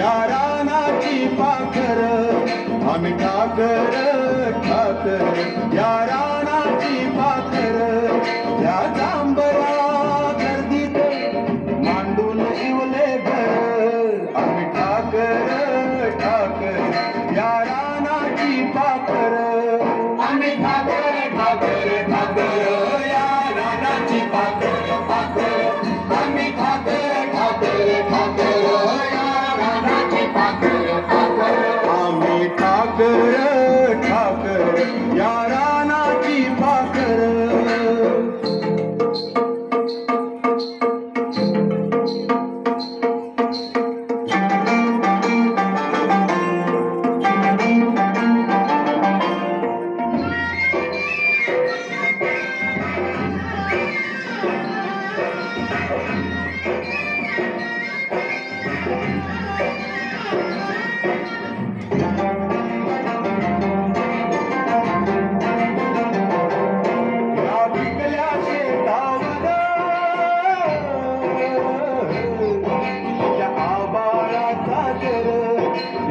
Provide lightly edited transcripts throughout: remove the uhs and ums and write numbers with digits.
या रानाची पाखर आम्ही ठाकर या रानाची पाखर या जांभळा गर्दीत मांडून इवले घर आम्ही ठाकर या रानाची पाखर आम्ही ठाकर या रानाची पाखर आम्ही ठाकर या रानाची पाखर आम्ही ठाकर या रानाची पाखर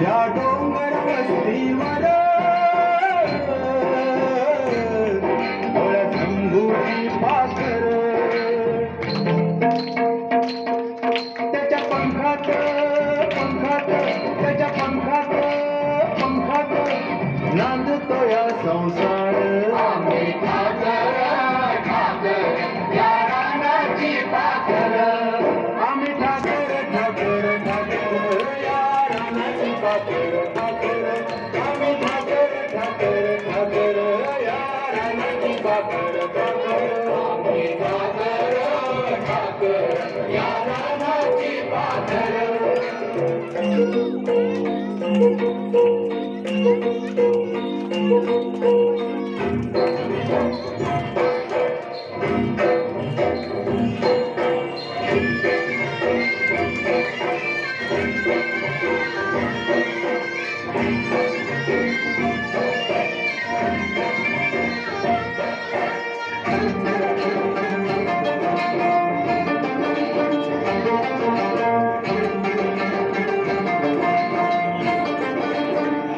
या डोंगर वस्तीवर शंभूची पाखर त्याच्या पंखात त्याच्या पंखात नांदतो या संसार आम्ही ठाकर या रानाची पाखर आम्ही ठाकर या रानाची पाखर आम्ही ठाकर या रानाची पाखर आम्ही ठाकर या रानाची पाखर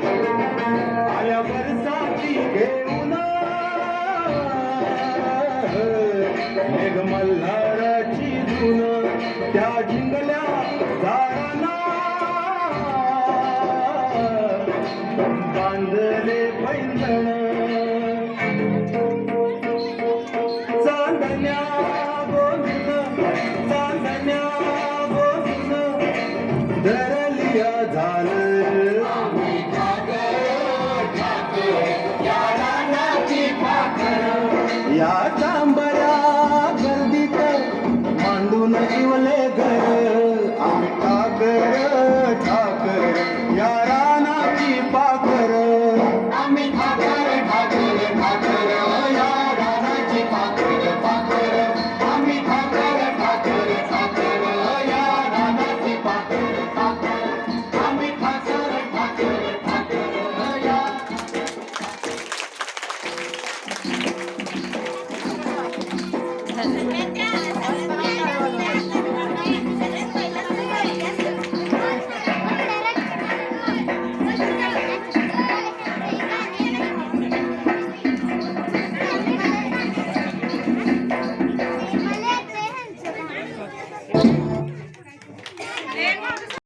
आल्या बरसाची घेऊन मेघ मल्हाराची धून त्या जिंगल्या झाडांना बांधले पैंजण चांदण्या बोलून धरलिया झालं आम्ही ठाकर या रानाची पाखर या जांभळ्या गर्दीत मांडून इवले